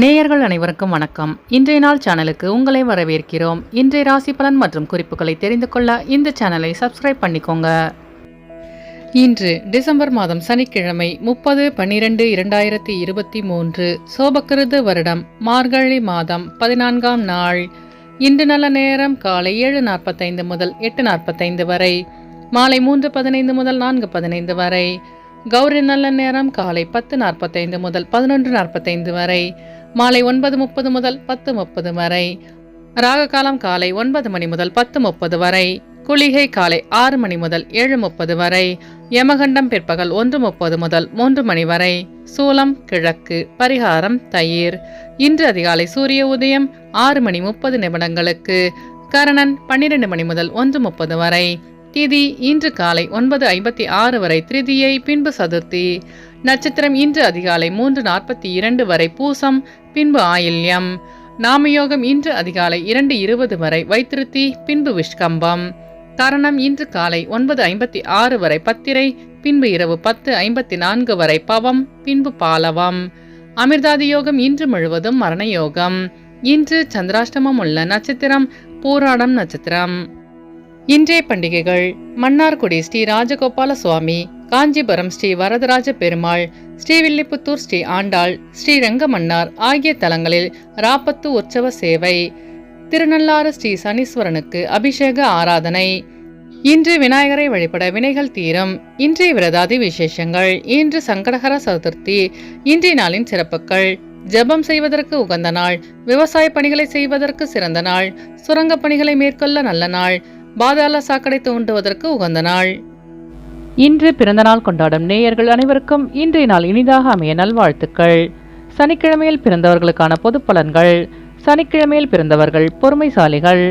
நேயர்கள் அனைவருக்கும் வணக்கம். இன்றைய நாள் சேனலுக்கு உங்களை வரவேற்கிறோம். இன்றைய ராசி பலன் மற்றும் குறிப்புகளை தெரிந்து கொள்ள இந்த சேனலை சப்ஸ்கிரைப் பண்ணிக்கோங்க. இன்று டிசம்பர் மாதம் சனிக்கிழமை 30/12/2023 சோபக்கிருது வருடம் மார்கழி மாதம் 14ஆம் நாள். இன்று நல்ல நேரம் காலை 7:45 முதல் 8:45 வரை, மாலை 3:15 முதல் 4:15 வரை. கௌரி நல்ல நேரம் காலை 10:45 முதல் 11:45 வரை, மாலை 9:30 முதல் 10:30 வரை. ராக காலம் காலை 9 மணி முதல் 10:30 வரை. குளிகை காலை 6 மணி முதல் 7:30 வரை. யமகண்டம் பிற்பகல் 1:30 முதல் 3 மணி வரை. சூலம் கிழக்கு. பரிகாரம் தயிர். இன்று அதிகாலை சூரிய உதயம் 6:30 கரணன் 12 மணி முதல் 1:30 வரை. திதி இன்று காலை 9:56 வரை திருதியை, பின்பு சதுர்த்தி. நட்சத்திரம் இன்று அதிகாலை 3:42 வரை பூசம், பின்பு ஆயில்யம். நாமயோகம் இன்று அதிகாலை 2:20 வரை வைத்திருத்தி, பின்பு விஷ்கம்பம். கரணம் இன்று காலை 9:56 வரை பத்திரை, பின்பு இரவு 10:54 வரை பவம், பின்பு பாலவம். அமிர்தாதி யோகம் இன்று முழுவதும் மரண யோகம். இன்று சந்திராஷ்டமம் உள்ள நட்சத்திரம் பூராடம் நட்சத்திரம். இன்றைய பண்டிகைகள்: மன்னார்குடி ஸ்ரீ ராஜகோபால சுவாமி, காஞ்சிபுரம் ஸ்ரீ வரதராஜ பெருமாள், ஸ்ரீவில்லிபுத்தூர் ஸ்ரீ ஆண்டாள், ஸ்ரீரங்க மன்னார் ஆகிய தலங்களில் ராப்பத்து உற்சவ சேவை. திருநள்ளாறு ஸ்ரீ சனீஸ்வரனுக்கு அபிஷேக ஆராதனை. இன்று விநாயகரை வழிபட வினைகள் தீரும். இன்றைய விரதாதி விசேஷங்கள்: இன்று சங்கடஹர சதுர்த்தி. இன்றைய நாளின் சிறப்புகள்: ஜபம் செய்வதற்கு உகந்த நாள், விவசாய பணிகளை செய்வதற்கு சிறந்த நாள், சுரங்க பணிகளை மேற்கொள்ள நல்ல நாள், பாதாள சாக்கடை தோண்டுவதற்கு உகந்த நாள். இன்று பிறந்தநாள் கொண்டாடும் நேயர்கள் அனைவருக்கும் இன்றைய நாள் இனிதாக அமைய நல்வாழ்த்துக்கள். சனிக்கிழமையில் பிறந்தவர்களுக்கான பொது பலன்கள். சனிக்கிழமையில் பிறந்தவர்கள் பொறுமைசாலிகள்.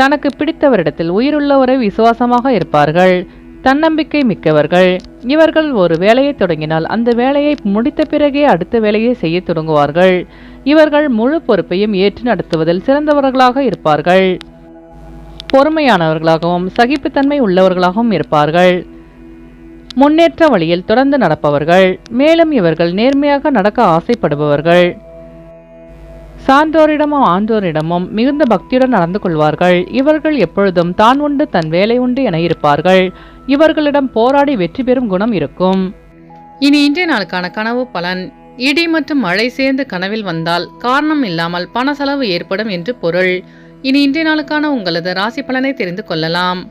தனக்கு பிடித்தவரிடத்தில் உயிருள்ளவரை விசுவாசமாக இருப்பார்கள். தன்னம்பிக்கை மிக்கவர்கள். இவர்கள் ஒரு வேலையை தொடங்கினால் அந்த வேலையை முடித்த பிறகே அடுத்த வேலையை செய்ய தொடங்குவார்கள். இவர்கள் முழு பொறுப்பையும் ஏற்று நடத்துவதில் சிறந்தவர்களாக இருப்பார்கள். பொறுமையானவர்களாகவும் சகிப்புத்தன்மை உள்ளவர்களாகவும் இருப்பார்கள். முன்னேற்ற வழியில் தொடர்ந்து நடப்பவர்கள். மேலும் இவர்கள் நேர்மையாக நடக்க ஆசைப்படுபவர்கள். சான்றோரிடமும் ஆன்றோரிடமும் மிகுந்த பக்தியுடன் நடந்து கொள்வார்கள். இவர்கள் எப்பொழுதும் தான் உண்டு தன் வேலை உண்டு என இருப்பார்கள். இவர்களிடம் போராடி வெற்றி பெறும் குணம் இருக்கும். இனி இன்றைய நாளுக்கான கனவு பலன். இடி மற்றும் மழை சேர்ந்து கனவில் வந்தால் காரணம் இல்லாமல் பண செலவு ஏற்படும் என்று பொருள். இனி இன்றைய நாளுக்கான உங்களது ராசி பலனை தெரிந்து கொள்ளலாம்.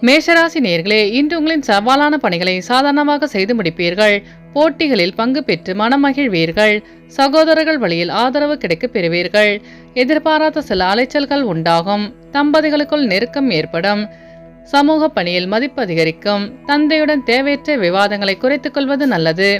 மேஷராசி நேயர்களே, இன்று உங்களின் சவாலான பணிகளை சாதாரணமாக செய்து முடிப்பீர்கள். போட்டிகளில் பங்கு பெற்று மனமகிழ்வீர்கள். சகோதரர்கள் வழியில் ஆதரவு கிடைக்க பெறுவீர்கள். எதிர்பாராத சில அலைச்சல்கள் உண்டாகும். தம்பதிகளுக்குள் நெருக்கம் ஏற்படும். சமூக பணியில் மதிப்பு அதிகரிக்கும். தந்தையுடன் தேவையற்ற விவாதங்களை குறைத்துக் கொள்வது நல்லது.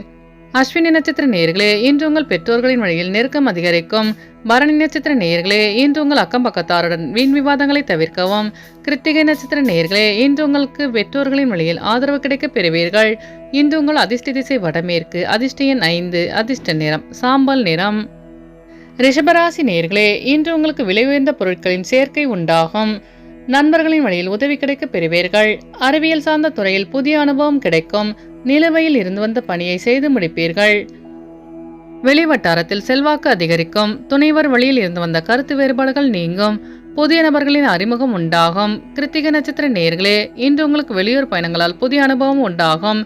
அஸ்வினி நட்சத்திர நேயர்களே, இன்று உங்கள் பெற்றோர்களின் வழியில் நெருக்கம் அதிகரிக்கும். பரணி நட்சத்திர நேயர்களே, இன்று உங்கள் அக்கம் பக்கத்தாருடன் வீண் விவாதங்களை தவிர்க்கவும். கிருத்திகை நட்சத்திர நேயர்களே, இன்று உங்களுக்கு பெற்றோர்களின் வழியில் ஆதரவு கிடைக்க பெறுவீர்கள். இன்று உங்கள் அதிர்ஷ்ட திசை வடமேற்கு. அதிர்ஷ்ட எண் 5. அதிர்ஷ்ட நிறம் சாம்பல் நிறம். ரிஷபராசி நேயர்களே, இன்று உங்களுக்கு விலை உயர்ந்த பொருட்களின் சேர்க்கை உண்டாகும். நண்பர்களின் வழியில் உதவி கிடைக்க பெறுவீர்கள். அறிவியல் சார்ந்த துறையில் புதிய அனுபவம் கிடைக்கும். நிலுவையில் இருந்து வந்த பணியை செய்து முடிப்பீர்கள். வெளிவட்டாரத்தில் செல்வாக்கு அதிகரிக்கும். துணைவர் வழியில் இருந்து வந்த கருத்து வேறுபாடுகள் நீங்கும். புதிய நபர்களின் அறிமுகம் உண்டாகும். கிருத்திகை நட்சத்திர நேயர்களே, இன்று உங்களுக்கு வெளியூர் பயணங்களால் புதிய அனுபவம் உண்டாகும்.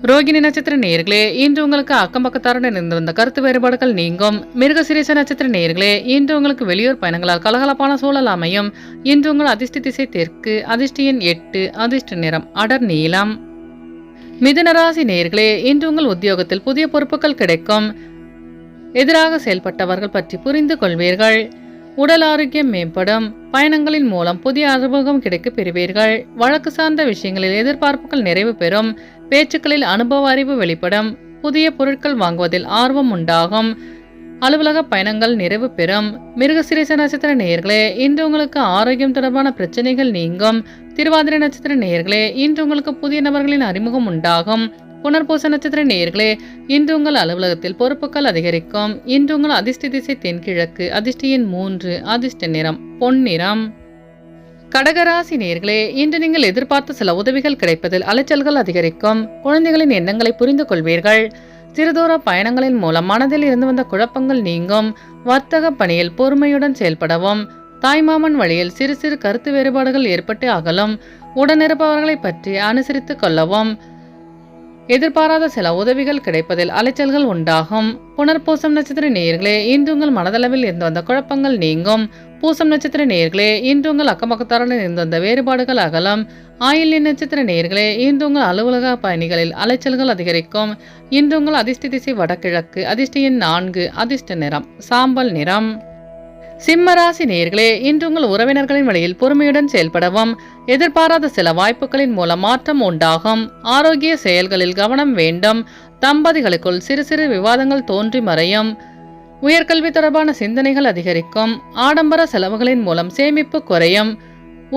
ரோகிணி நட்சத்திர நேயர்களே, இன்று உங்களுக்கு அக்கம் பக்கத்தாருடன் இருந்து வந்த கருத்து வேறுபாடுகள் நீங்கும். மிருகசீரிஷ நட்சத்திர நேயர்களே, இன்று உங்களுக்கு வெளியூர் பயணங்களால் கலகலப்பான சூழல் அமையும். இன்று உங்கள் அதிர்ஷ்ட திசை தெற்கு. அதிர்ஷ்ட எண் 8. அதிர்ஷ்ட நிறம் அடர் நீலம். மிதுனராசி நேயர்களே, இன்று உங்கள் உத்தியோகத்தில் புதிய பொறுப்புகள் கிடைக்கும். எதிராக செயல்பட்டவர்கள் பற்றி புரிந்து கொள்வீர்கள். உடல் ஆரோக்கியம் மேம்படும். பயணங்களின் மூலம் புதிய அனுபவம் கிடைக்க பெறுவீர்கள். வழக்கு சார்ந்த விஷயங்களில் எதிர்பார்ப்புகள் நிறைவு பெறும். பேச்சுக்களில் அனுபவ அறிவு வெளிப்படும். புதிய பொருட்கள் வாங்குவதில் ஆர்வம் உண்டாகும். அலுவலக பயணங்கள் நிறைவு பெறும். மிருகசீரிஷ நட்சத்திர நேயர்களே, இன்று உங்களுக்கு ஆரோக்கியம் தொடர்பான பிரச்சனைகள் நீங்கும். திருவாதிரை நட்சத்திர நேயர்களே, இன்று உங்களுக்கு புதிய நபர்களின் அறிமுகம் உண்டாகும். புனர்பூச நட்சத்திர நேயர்களே, இன்று உங்கள் அலுவலகத்தில் பொறுப்புகள் அதிகரிக்கும். இன்று உங்கள் அதிர்ஷ்ட திசை தென்கிழக்கு. அதிர்ஷ்ட எண் 3. அதிர்ஷ்ட நிறம் பொன்னிறம். கடகராசி நேயர்களே, இன்று நீங்கள் எதிர்பார்த்த சில உதவிகள் கிடைப்பதில் அலைச்சல்கள் அதிகரிக்கும். குழந்தைகளின் எண்ணங்களை புரிந்து கொள்வீர்கள். சிறுதூர பயணங்களின் மூலம் மனதில் இருந்து வந்த குழப்பங்கள் நீங்கும். வர்த்தக பணியில் பொறுமையுடன் செயல்படவும். தாய்மாமன் வழியில் சிறு சிறு கருத்து வேறுபாடுகள் ஏற்பட்டு அகலும். உடனிருப்பவர்களை பற்றி அனுசரித்து கொள்ளவும். எதிர்பாராத சில உதவிகள் கிடைப்பதில் அலைச்சல்கள் உண்டாகும். புனர்பூசம் நட்சத்திர நேயர்களே, இன்று உங்கள் மனதளவில் இருந்து வந்த குழப்பங்கள் நீங்கும். பூசம் நட்சத்திர நேயர்களே, இன்று உங்கள் அக்கம்பக்கத்தாருடன் இருந்து வந்த வேறுபாடுகள் அகலும். ஆயில்ய நட்சத்திர நேயர்களே, இன்று உங்கள் அலுவலக பயணிகளில் அலைச்சல்கள் அதிகரிக்கும். இன்று உங்கள் அதிர்ஷ்ட திசை வடகிழக்கு. அதிர்ஷ்ட எண் 4. அதிர்ஷ்ட நிறம் சாம்பல் நிறம். சிம்மராசி நேயர்களே, இன்று உங்கள் உறவினர்களின் வழியில் பொறுமையுடன் செயல்படவும். எதிர்பாராத சில வாய்ப்புகளின் மூலம் மாற்றம் உண்டாகும். ஆரோக்கிய செயல்களில் கவனம் வேண்டும். தம்பதிகளுக்குள் சிறு சிறு விவாதங்கள் தோன்றி மறையும். உயர்கல்வி தொடர்பான சிந்தனைகள் அதிகரிக்கும். ஆடம்பர செலவுகளின் மூலம் சேமிப்பு குறையும்.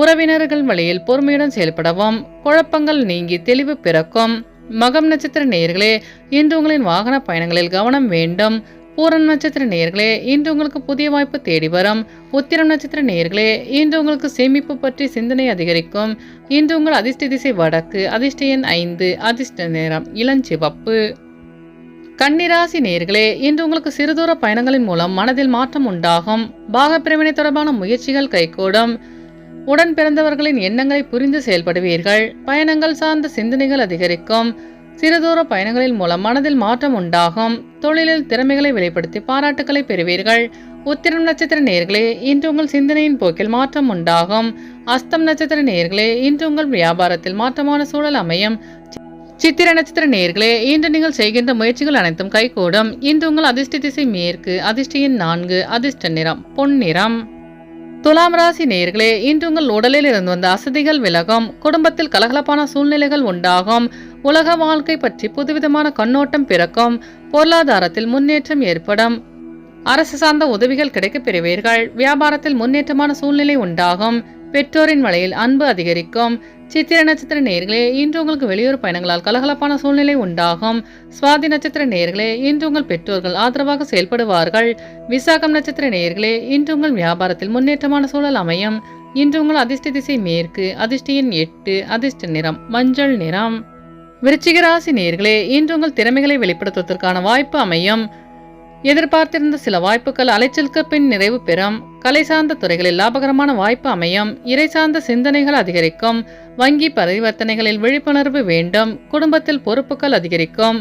உறவினர்கள் வழியில் பொறுமையுடன் செயல்படவும். குழப்பங்கள் நீங்கி தெளிவு பிறக்கும். மகம் நட்சத்திர நேயர்களே, இன்று உங்களின் வாகன பயணங்களில் கவனம் வேண்டும். பூரம் நட்சத்திர நேயர்களே, இன்று உங்களுக்கு புதிய வாய்ப்பு தேடி வரும். உத்திரம் நட்சத்திர நேயர்களே, இன்று உங்களுக்கு சேமிப்பு பற்றி சிந்தனை அதிகரிக்கும். இன்று உங்கள் அதிர்ஷ்ட திசை வடக்கு. அதிர்ஷ்ட எண் 5. அதிர்ஷ்ட நிறம் இளஞ்சிவப்பு. கன்னிராசி நேயர்களே, இன்று உங்களுக்கு சிறுதூர பயணங்களின் மூலம் மனதில் மாற்றம் உண்டாகும். பாகப்பிரிவினை தொடர்பான முயற்சிகள் கைகூடும். உடன் பிறந்தவர்களின் எண்ணங்களை புரிந்து செயல்படுவீர்கள். பயணங்கள் சார்ந்த சிந்தனைகள் அதிகரிக்கும். சிறுதூர பயணங்களின் மூலம் மனதில் மாற்றம் உண்டாகும். தொழிலில் திறமைகளை வெளிப்படுத்தி பாராட்டுகளை பெறுவீர்கள். உத்திரம் நட்சத்திர நேயர்களே, இன்று உங்கள் சிந்தனையின் போக்கில் மாற்றம் உண்டாகும். அஸ்தம் நட்சத்திர நேயர்களே, இன்று உங்கள் வியாபாரத்தில் மாற்றமான சூழல் அமையும். சித்திர நட்சத்திர நேயர்களே, இன்று நீங்கள் செய்கின்ற முயற்சிகள் அனைத்தும் கைகூடும். இன்று உங்கள் அதிர்ஷ்ட திசை மேற்கு. அதிர்ஷ்ட எண் 4. அதிர்ஷ்ட நிறம் பொன்னிறம். துலாம் ராசி நேயர்களே, இன்று உங்கள் உடலில் இருந்து வந்த அசதிகள் விலகும். குடும்பத்தில் கலகலப்பான சூழ்நிலைகள் உண்டாகும். உலக வாழ்க்கை பற்றி புதுவிதமான கண்ணோட்டம் பிறக்கும். பொருளாதாரத்தில் முன்னேற்றம் ஏற்படும். அரசு சார்ந்த உதவிகள் கிடைக்கப் பெறுவீர்கள். வியாபாரத்தில் முன்னேற்றமான சூழ்நிலை உண்டாகும். பெற்றோரின் வழியில் அன்பு அதிகரிக்கும். சித்திர நட்சத்திர நேயர்களே, இன்று உங்களுக்கு வெளியூர் பயணங்களால் கலகலப்பான சூழ்நிலை உண்டாகும். சுவாதி நட்சத்திர நேயர்களே, இன்று உங்கள் பெற்றோர்கள் ஆதரவாக செயல்படுவார்கள். விசாகம் நட்சத்திர நேயர்களே, இன்று உங்கள் வியாபாரத்தில் முன்னேற்றமான சூழல் அமையும். இன்று உங்கள் அதிர்ஷ்ட திசை மேற்கு. அதிர்ஷ்ட எண் 8. அதிர்ஷ்ட நிறம் மஞ்சள் நிறம். விருச்சிக ராசி நேயர்களே, இன்று உங்கள் திறமைகளை வெளிப்படுத்துவதற்கான வாய்ப்பு அமையும். எதிர்பார்த்திருந்த சில வாய்ப்புகள் அலைச்சலுக்கு பின் நிறைவு பெறும். கலை சார்ந்த துறைகளில் லாபகரமான வாய்ப்பு அமையும். இறை சார்ந்த சிந்தனைகள் அதிகரிக்கும். வங்கி பரிவர்த்தனைகளில் விழிப்புணர்வு வேண்டும். குடும்பத்தில் பொறுப்புகள் அதிகரிக்கும்.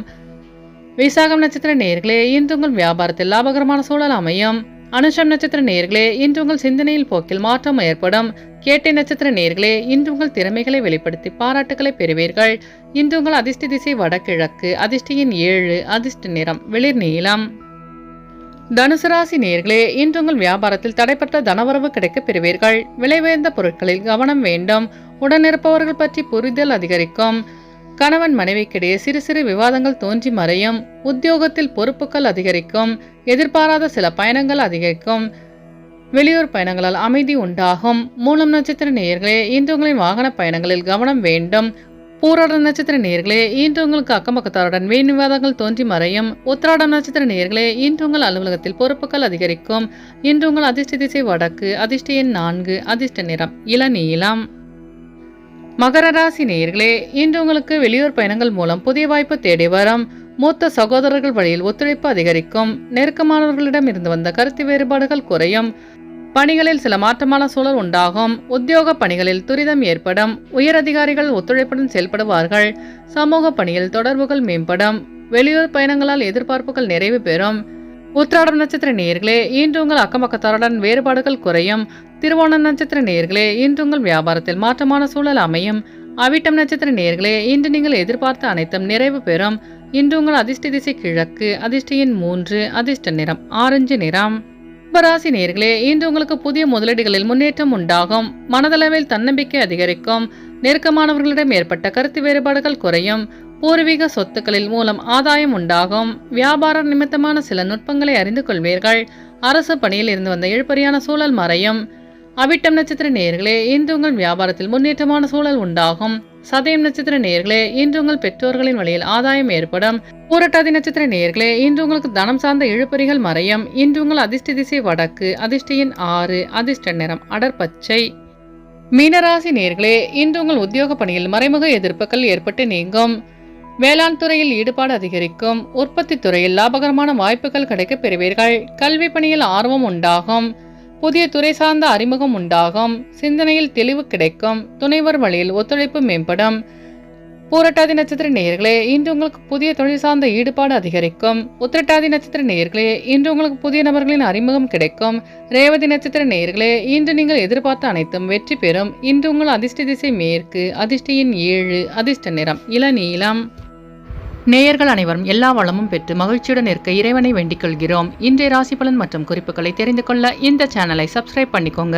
விசாகம் நட்சத்திர நேயர்களே, இன்று உங்கள் வியாபாரத்தில் லாபகரமான சூழல் அமையும். அனுஷம் நட்சத்திர நேயர்களே, இன்று உங்கள் சிந்தனையில் போக்கில் மாற்றம் ஏற்படும். கேட்டை நட்சத்திர நேயர்களே, இன்று உங்கள் திறமைகளை வெளிப்படுத்தி பாராட்டுகளை பெறுவீர்கள். இன்று உங்கள் அதிர்ஷ்ட திசை வடகிழக்கு. அதிர்ஷ்ட எண் 7. அதிர்ஷ்ட நிறம் வெளிர் நீலம். தனுசு ராசி நேயர்களே, இன்று உங்கள் வியாபாரத்தில் தடைப்பட்ட தனவரவு கிடைக்கப் பெறுவீர்கள். விலை உயர்ந்த பொருட்களில் கவனம் வேண்டும். உடனிருப்பவர்கள் பற்றி புரிதல் அதிகரிக்கும். கணவன் மனைவிக்கிடையே சிறு சிறு விவாதங்கள் தோன்றி மறையும். உத்தியோகத்தில் பொறுப்புகள் அதிகரிக்கும். எதிர்பாராத சில பயணங்கள் அதிகரிக்கும். வெளியூர் பயணங்களால் அமைதி உண்டாகும். மூலம் நட்சத்திர நேயர்களே, இன்று உங்களின் வாகன பயணங்களில் கவனம் வேண்டும். பூராடம் நட்சத்திர நேயர்களே, இன்று உங்களுக்கு அக்கம்பக்கத்தாருடன் வீண் விவாதங்கள் தோன்றி மறையும். உத்திராடம் நட்சத்திர நேயர்களே, இன்று உங்கள் அலுவலகத்தில் பொறுப்புகள் அதிகரிக்கும். இன்று உங்கள் அதிர்ஷ்ட திசை வடக்கு. அதிர்ஷ்ட எண் 4. அதிர்ஷ்ட நிறம் இளநீலம். மகர ராசி நேயர்களே, இன்று உங்களுக்கு வெளியூர் பயணங்கள் மூலம் புதிய வாய்ப்பு தேடி வரும். மூத்த சகோதரர்கள் வழியில் ஒத்துழைப்பு அதிகரிக்கும். நெருக்கமானவர்களிடம் இருந்து வந்த கருத்து வேறுபாடுகள் குறையும். பணிகளில் சில மாற்றமான சூழல் உண்டாகும். உத்தியோக பணிகளில் துரிதம் ஏற்படும். உயர் அதிகாரிகள் ஒத்துழைப்புடன் செயல்படுவார்கள். சமூக பணியில் தொடர்புகள் மேம்படும். வெளியூர் பயணங்களால் எதிர்பார்ப்புகள் நிறைவு பெறும். உத்திராடம் நட்சத்திர நேயர்களே, இன்று உங்கள் அக்கம்பக்கத்தாருடன் வேறுபாடுகள் குறையும். திருவோணம் நட்சத்திர நேயர்களே, இன்று உங்கள் வியாபாரத்தில் மாற்றமான சூழல் அமையும். அவிட்டம் நட்சத்திர நேயர்களே, இன்று நீங்கள் எதிர்பார்த்த அனைத்தும் நிறைவு பெறும். இன்று உங்கள் அதிர்ஷ்ட திசை கிழக்கு. அதிர்ஷ்ட எண் 3. அதிர்ஷ்ட நிறம் ஆரஞ்சு நிறம். கும்பராசி நேயர்களே, இன்று உங்களுக்கு புதிய முதலீடுகளில் முன்னேற்றம் உண்டாகும். மனதளவில் தன்னம்பிக்கை அதிகரிக்கும். நெருக்கமானவர்களிடம் ஏற்பட்ட கருத்து வேறுபாடுகள் குறையும். பூர்வீக சொத்துக்களில் மூலம் ஆதாயம் உண்டாகும். வியாபார நிமித்தமான சில நுட்பங்களை அறிந்து கொள்வீர்கள். அரசு பணியில் இருந்து வந்த இழுபறியான சூழல் மறையும். அவிட்டம் நட்சத்திர நேயர்களே, இன்று உங்கள் வியாபாரத்தில் முன்னேற்றமான சூழல் உண்டாகும். சதயம் நட்சத்திர நேயர்களே, இன்று உங்கள் பெற்றோர்களின் வழியில் ஆதாயம் ஏற்படும். பூரட்டாதி நட்சத்திர நேயர்களே, இன்று உங்களுக்கு தனம் சார்ந்த இழுபறிகள் மறையும். இன்று உங்கள் அதிர்ஷ்ட திசை வடக்கு. அதிர்ஷ்ட எண் 6. அதிர்ஷ்ட நிறம் அடர்பச்சை. மீனராசி நேயர்களே, இன்று உங்கள் உத்தியோக பணியில் மறைமுக எதிர்ப்புகள் ஏற்பட்டு நீங்கும். வேளாண் துறையில் ஈடுபாடு அதிகரிக்கும். உற்பத்தி துறையில் லாபகரமான வாய்ப்புகள் கிடைக்கப் பெறுவீர்கள். கல்வி பணியில் ஆர்வம் உண்டாகும். புதிய துறை சார்ந்த அறிமுகம் உண்டாகும். சிந்தனையில் தெளிவு கிடைக்கும். துணைவர் வழியில் ஒத்துழைப்பு மேம்படும். பூரட்டாதி நட்சத்திர நேயர்களே, இன்று உங்களுக்கு புதிய தொழில் சார்ந்த ஈடுபாடு அதிகரிக்கும். உத்திரட்டாதி நட்சத்திர நேயர்களே, இன்று உங்களுக்கு புதிய நபர்களின் அறிமுகம் கிடைக்கும். ரேவதி நட்சத்திர நேயர்களே, இன்று நீங்கள் எதிர்பார்த்த அனைத்தும் வெற்றி பெறும். இன்று உங்கள் அதிர்ஷ்ட திசை மேற்கு. அதிர்ஷ்ட எண் 7. அதிர்ஷ்ட நிறம் இளநீலம். நேயர்கள் அனைவரும் எல்லா வளமும் பெற்று மகிழ்ச்சியுடன் இருக்க இறைவனை வேண்டிக் கொள்கிறோம். இன்றைய ராசி பலன் மற்றும் குறிப்புகளை தெரிந்து கொள்ள இந்த சேனலை சப்ஸ்கிரைப் பண்ணிக்கோங்க.